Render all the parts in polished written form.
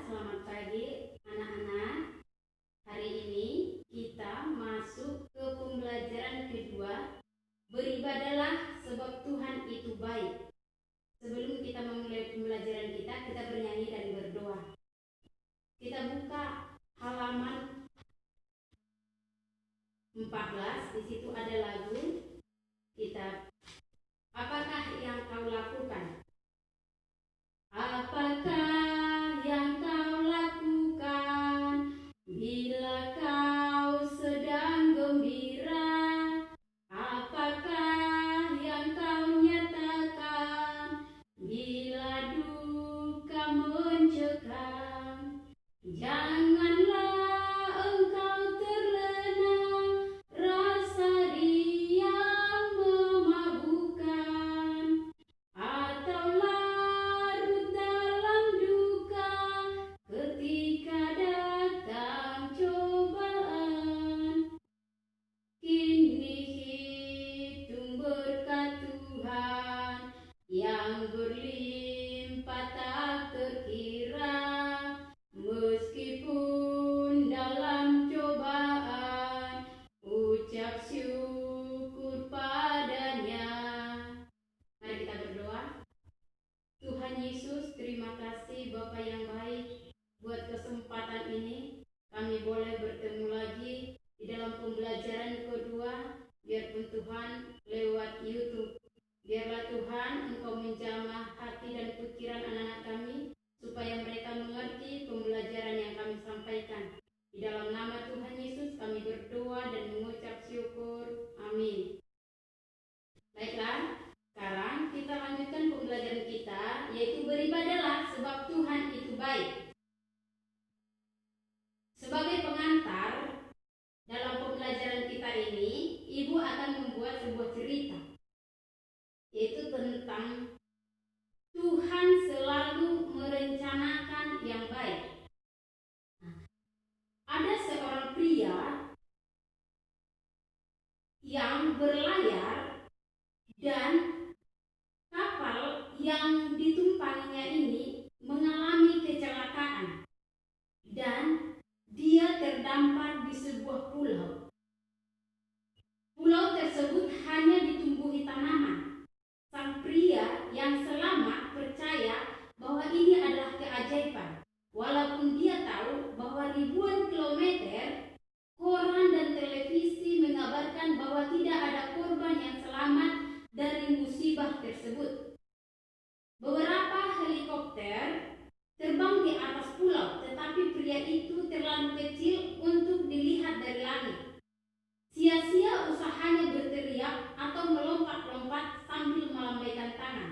selamat pagi anak-anak. Hari ini kita masuk ke pembelajaran kedua. Beribadahlah sebab Tuhan itu baik. Sebelum kita memulai pembelajaran kita bernyanyi dan berdoa. Kita buka halaman 14, di situ ada lagu. Apakah yang kau lakukan? Apakah yang kau lakukan bila kau sedang gembira? Apakah yang kau nyatakan bila duka mencekam? Janganlah engkau terlena rasa riang memabukkan, atau larut dalam duka ketika datang cobaan. Kini hitung berkat Tuhan yang berlimpah tak terkira. Meskipun dalam cobaan, ucap syukur padanya. Mari kita berdoa. Tuhan Yesus, terima kasih Bapa yang baik buat kesempatan ini. Kami boleh bertemu lagi di dalam pembelajaran kedua. Biarpun Tuhan lewat YouTube, biarlah Tuhan Engkau menjamah hati dan pikiran anak-anak kami, supaya mereka mengerti pembelajaran yang kami sampaikan. Di dalam nama Tuhan Yesus kami berdoa dan mengucap syukur. Amin. Baiklah, sekarang kita lanjutkan pembelajaran kita, yaitu beribadahlah sebab Tuhan itu baik. Sebagai pengantar dalam pembelajaran kita ini, Ibu akan membuat sebuah cerita, yaitu tentang Tuhan selalu merencanakan yang baik. Ada seorang pria yang berlayar dan kapal yang ditumpanginya ini mengalami kecelakaan dan dia terdampar di sebuah pulau. Pulau tersebut hanya ditumbuhi tanaman. Sang pria yang selamat percaya bahwa ini adalah keajaiban, walaupun dia tahu bahwa ribuan kilometer koran dan televisi mengabarkan bahwa tidak ada korban yang selamat dari musibah tersebut. Beberapa helikopter terbang di atas pulau, tetapi pria itu terlalu kecil untuk dilihat dari langit. Sia-sia usahanya berteriak atau melompat-lompat sambil melambaikan tangan.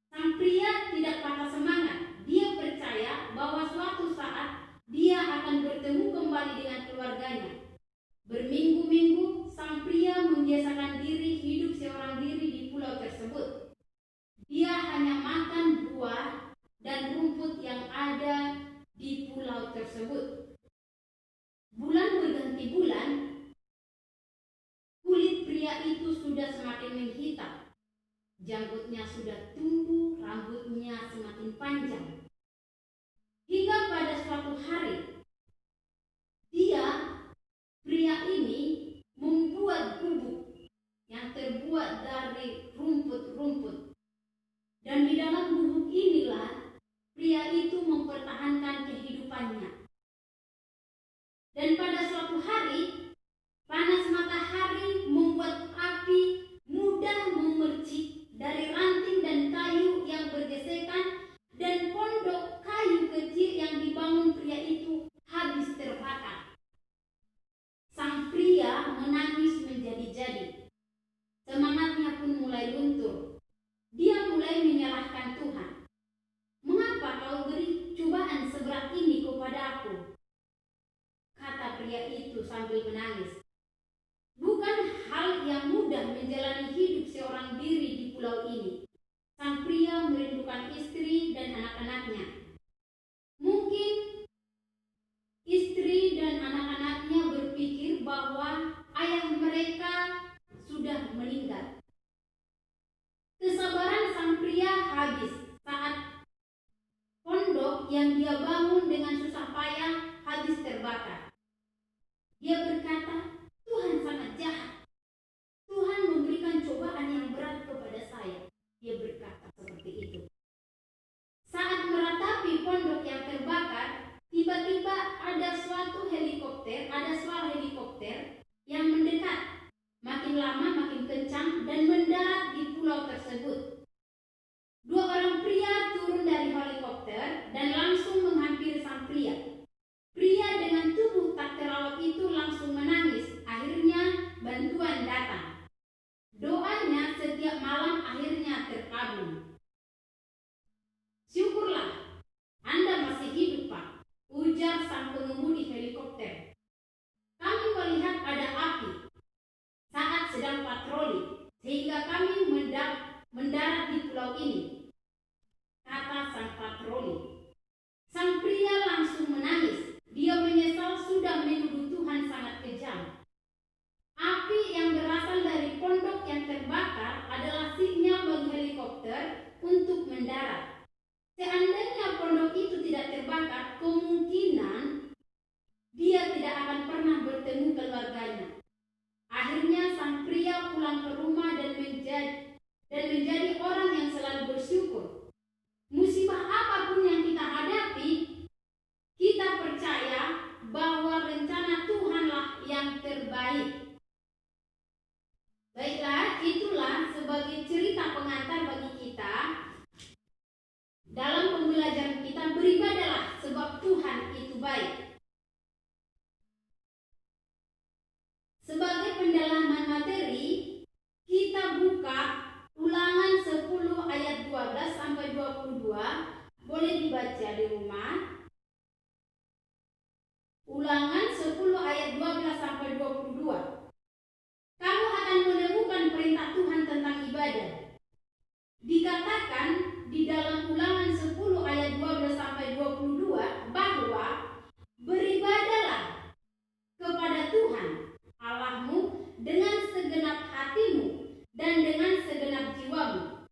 Sang pria tidak patah semangat. Dia percaya bahwa suatu saat dia akan bertemu kembali dengan keluarganya. Berminggu-minggu sang pria membiasakan diri hidup seorang diri di pulau tersebut. Dia hanya makan buah dan rumput yang ada di pulau tersebut. Bulan berganti bulan, kulit pria itu sudah semakin menghitam. Janggutnya sudah tumbuh, rambutnya semakin panjang. Hingga pada suatu hari, pria ini membuat gubuk yang terbuat dari rumput-rumput. Dan di dalam gubuk inilah pria itu mempertahankan kehidupannya. Dan pada suatu hari, panas matahari membuat api mudah memercik dari ranting dan kayu yang bergesekan, dan pondok kayu kecil yang dibangun pria itu habis terbakar. Sang pria menangis menjadi-jadi. Semangatnya pun mulai luntur. Dia mulai menyalahkan Tuhan. Mengapa kau beri cobaan seberat ini kepada aku? Kata pria itu sambil menangis. Bukan hal yang mudah menjalani hidup seorang diri di pulau ini. Sang pria merindukan istri dan anak-anaknya. Mungkin istri dan anak-anaknya berpikir bahwa ayah mereka sudah meninggal. Kesabaran sang pria habis saat pondok yang dia bangun dengan susah payah habis terbakar. Dia berkata, Tuhan sangat jahat. Tuhan memberikan cobaan yang berat kepada saya. Dia berkata seperti itu. Saat meratapi pondok yang terbakar, tiba-tiba ada suara helikopter yang mendekat. Makin lama makin kencang dan mendarat di pulau tersebut. Dua orang pria turun dari helikopter dan langsung menghampiri sang pria. Pria dengan tubuh tak terawat itu langsung menangis. Akhirnya bantuan datang. Doanya setiap malam akhirnya terkabul. Syukurlah, Anda masih hidup, Pak, ujar sang pengemudi helikopter. Kami melihat ada api saat sedang patroli, sehingga kami mendarat di pulau ini, kata sang patroli. Sang pria langsung menangis. Dia menyesal sudah menuduh Tuhan sangat kejam. Api yang berasal dari pondok yang terbakar adalah sinyal bagi helikopter untuk mendarat. Seandainya pondok itu tidak terbakar, kemungkinan dia tidak akan pernah bertemu keluarganya. Akhirnya sang pria pulang ke rumah dan menjadi orang yang selalu bersyukur. Musibah apapun yang kita hadapi, kita percaya bahwa rencana Tuhanlah yang terbaik. Baiklah, itulah sebagai cerita pengantar bagi kita dalam pembelajaran kita. Beribadahlah sebab Tuhan itu baik. Sebagai pendalaman materi, kita buka Ulangan 10 ayat 12 sampai 22. Boleh dibaca di rumah. Ulangan 10 ayat 12 sampai 22. Kamu akan menemukan perintah Tuhan tentang ibadah. Dikatakan di dalam Ulangan 10 ayat 12 sampai 22 bahwa beribadahlah kepada Tuhan Allahmu dengan segenap hatimu dan dengan segenap jiwamu.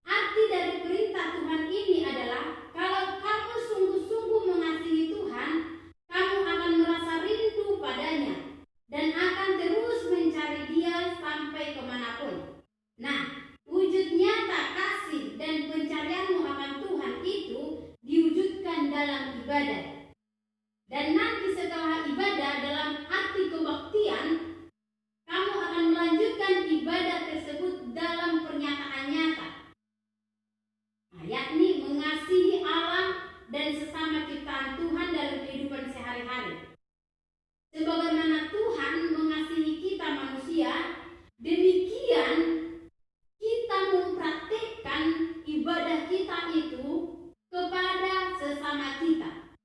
Arti dari perintah Tuhan ini adalah kalau kamu sungguh-sungguh mengasihi Tuhan, kamu akan merasa rindu padanya dan akan terus mencari Dia sampai kemanapun. Nah, wujud nyata kasih dan pencarianmu akan Tuhan itu diwujudkan dalam ibadah. Dan nanti setelah ibadah dalam arti kebaktian, kamu akan melanjutkan ibadah tersebut dalam pernyataan nyata, yakni mengasihi Allah dan sesama ciptaan Tuhan dalam kehidupan sehari-hari. Sebagaimana Tuhan mengasihi kita manusia, demikian kita mempraktikkan ibadah kita itu kepada sesama kita.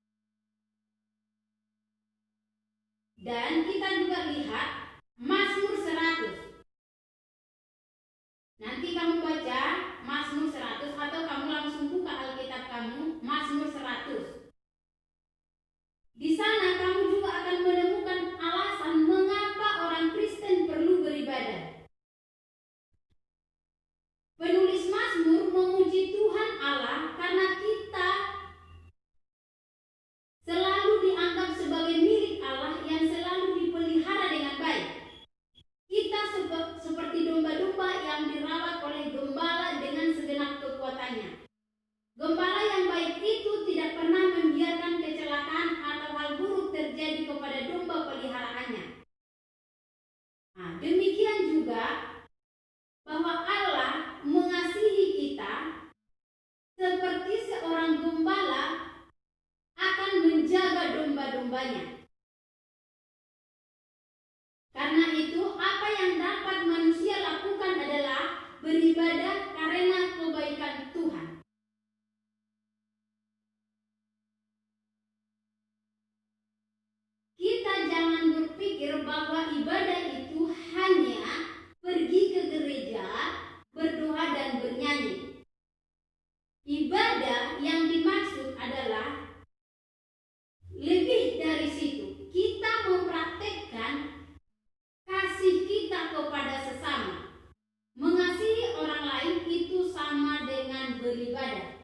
Dan kita juga lihat Mazmur 100. Nanti kamu baca Mazmur 100 atau kamu langsung buka Alkitab kamu, Mazmur 100. Di sana kamu juga akan menemukan alasan mengapa orang Kristen perlu beribadah. Penulis Mazmur memuji Tuhan Allah karena kita selalu dianggap sebagai milik Allah yang selalu dipelihara dengan baik. Kita seperti domba-domba yang dirawat oleh gembala dengan segenap kekuatannya. Gembala yang baik itu tidak pernah membiarkan kecelakaan atau hal buruk terjadi kepada domba peliharaannya. Nah, demikian juga bahwa Allah mengasihi kita seperti seorang gembala akan menjaga domba-dombanya. Karena itu, apa yang dapat manusia lakukan adalah beribadah karena kebaikan Tuhan. Kita jangan berpikir bahwa ibadah itu hanya pergi ke gereja, berdoa dan bernyanyi. Ibadah yang dimaksud adalah lebih dari situ. Kita mempraktekkan kasih kita kepada sesama. Mengasihi orang lain itu sama dengan beribadah.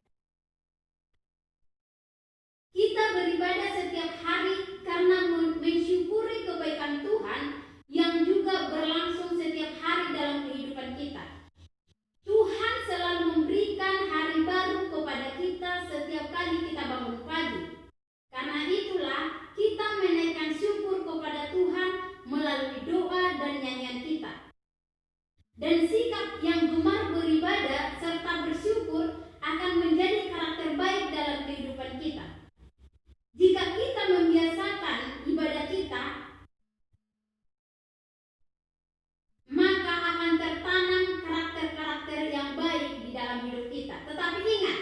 yang gemar beribadah serta bersyukur akan menjadi karakter baik dalam kehidupan kita. Jika kita membiasakan ibadah kita, maka akan tertanam karakter-karakter yang baik di dalam hidup kita. Tetapi ingat,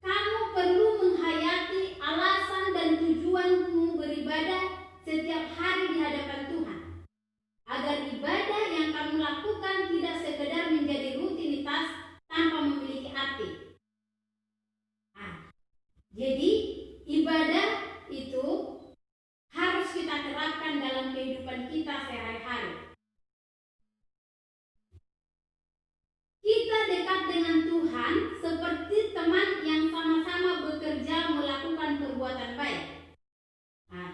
kamu perlu menghayati alasan dan tujuanmu beribadah setiap hari di hadapan Tuhan, agar ibadah yang kamu lakukan tidak sekedar menjadi rutinitas tanpa memiliki arti. Jadi ibadah itu harus kita terapkan dalam kehidupan kita sehari-hari. Kita dekat dengan Tuhan seperti teman yang sama-sama bekerja melakukan perbuatan baik.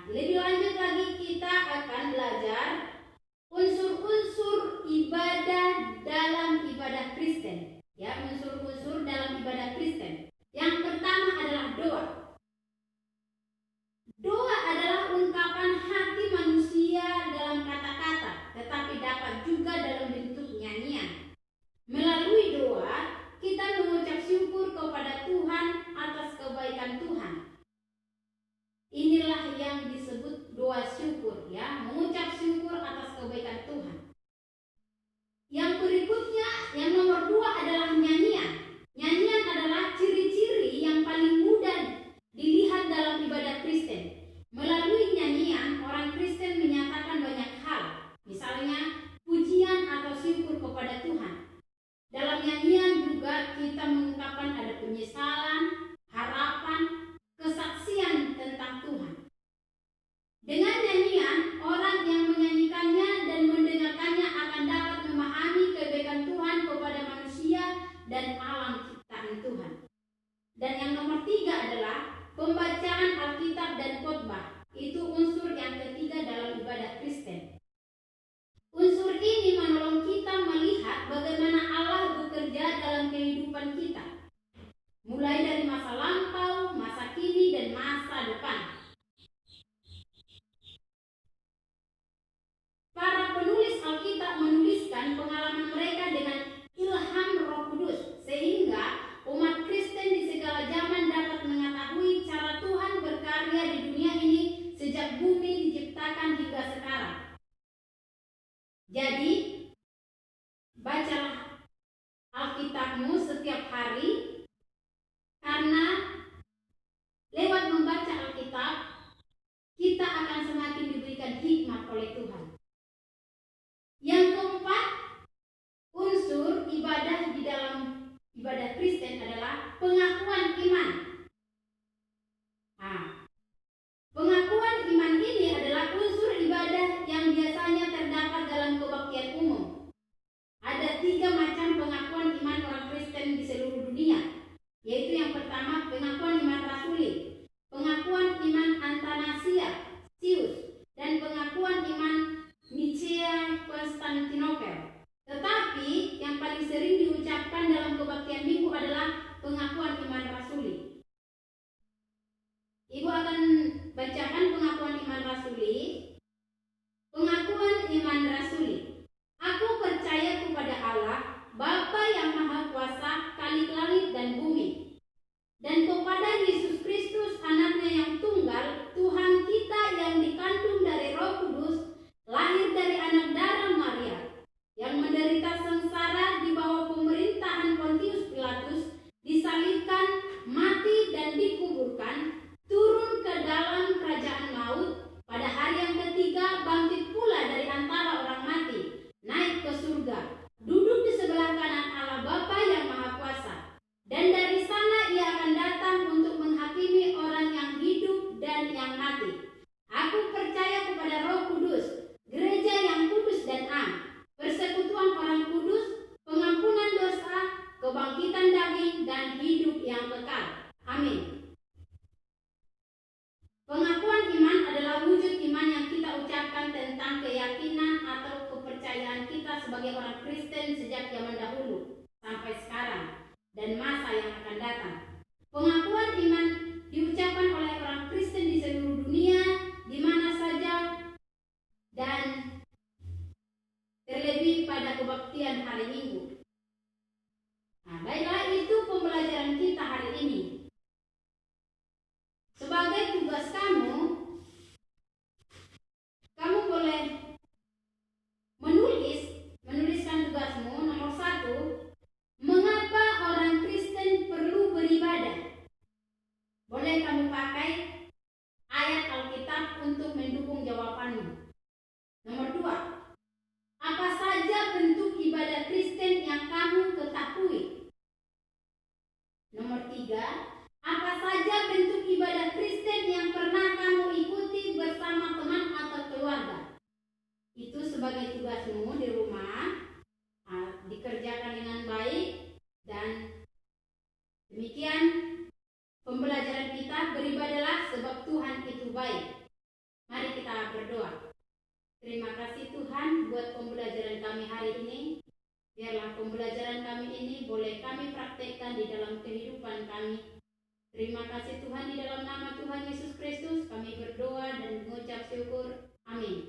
Lebih lanjut lagi kita akan belajar unsur-unsur ibadah dalam ibadah Kristen. Unsur-unsur dalam ibadah Kristen. Yang pertama adalah doa. Doa adalah ungkapan hati manusia dalam kata-kata, tetapi dapat juga dalam bentuk nyanyian. Melalui doa, kita mengucap syukur kepada Tuhan atas kebaikan Tuhan. Inilah yang disebut doa syukur, mengucap syukur atas kebaikan Tuhan. Yang berikutnya, yang nomor 2 adalah nyanyian. Nyanyian adalah ciri-ciri yang paling mudah dilihat dalam ibadah Kristen. Melalui nyanyian, orang Kristen menyatakan banyak hal, misalnya pujian atau syukur kepada Tuhan. Dalam nyanyian juga kita mengungkapkan ada penyesalan, harapan, kesaksian tentang Tuhan. Dengan nyanyian, orang yang menyanyikannya dan mendengarkannya akan dapat memahami kebaikan Tuhan kepada manusia dan alam ciptaan Tuhan. Dan yang nomor 3 adalah pembacaan Alkitab dan khotbah. Itu unsur yang ketiga dalam ibadah Kristen. Unsur ini menolong kita melihat bagaimana Allah bekerja dalam kehidupan kita, mulai dari masa lampau, masa kini, dan masa depan. Para penulis Alkitab menuliskan pengalaman mereka dengan ilham Roh Kudus, sehingga umat Kristen di segala zaman dapat mengetahui cara Tuhan berkarya di dunia ini sejak bumi diciptakan hingga sekarang. Jadi, bacalah Alkitabmu setiap hari, karena lewat membaca Alkitab, kita akan semakin diberikan hikmat oleh Tuhan. Yang keempat, unsur ibadah di dalam ibadah Kristen adalah pengakuan iman. Pengakuan iman ini adalah unsur ibadah yang biasanya terdapat dalam kebaktian umum. Ada 3 macam pengakuan iman orang Kristen di seluruh dunia, yaitu yang pertama pengakuan iman rasuli, pengakuan iman Athanasius, dan pengakuan iman Nicea Konstantinopel. Tetapi yang paling sering diucapkan dalam kebaktian minggu adalah pengakuan iman rasuli. Ibu akan bacakan pengakuan iman rasuli. Pengakuan iman rasuli. Aku percaya kepada Allah, Bapa yang Maha Kuasa, Khalik langit dan bumi, dan kepada Yesus Kristus, Anaknya yang tunggal, Tuhan kita yang dikandung dari Roh Kudus, lahir dari anak darah Maria, yang menderita sengsara di bawah pemerintahan Pontius Pilatus, disalibkan, mati dan dikuburkan, turun ke dalam kerajaan maut, pada hari yang ketiga bangkit pula dari antara orang mati, naik ke surga, duduk di sebelah kanan Allah Bapa yang Maha Kuasa, dan dari sana ia akan datang untuk menghakimi orang yang hidup dan yang mati. Aku percaya kepada Roh Kudus, gereja yang kudus dan am, persekutuan orang kudus, pengampunan dosa, kebangkitan daging, dan hidup yang kekal. Amin. Pengakuan iman adalah wujud iman yang kita ucapkan tentang keyakinan atau kepercayaan kita sebagai orang Kristen sejak zaman dahulu sampai sekarang dan masa yang akan datang. Pengakuan iman diucapkan oleh orang Kristen di seluruh dunia, di mana saja, dan terlebih pada kebaktian hari Minggu. Nah, baiklah, itu pembelajaran kita hari ini. Sebagai tugas kamu boleh menuliskan tugasmu. Nomor 1, mengapa orang Kristen perlu beribadah? Boleh kamu pakai ayat Alkitab untuk mendukung jawabanmu. Nomor 2, apa saja bentuk ibadah Kristen yang kamu ketahui? Nomor 3, apa saja bentuk ibadah Kristen yang pernah kamu ikuti bersama teman atau keluarga? Itu sebagai tugasmu di rumah, dikerjakan dengan baik. Dan demikian pembelajaran kita, beribadahlah sebab Tuhan itu baik. Mari kita berdoa. Terima kasih Tuhan buat pembelajaran kami hari ini. Biarlah pembelajaran kami ini boleh kami praktekkan di dalam kehidupan kami. Terima kasih Tuhan, di dalam nama Tuhan Yesus Kristus kami berdoa dan mengucap syukur. Amin.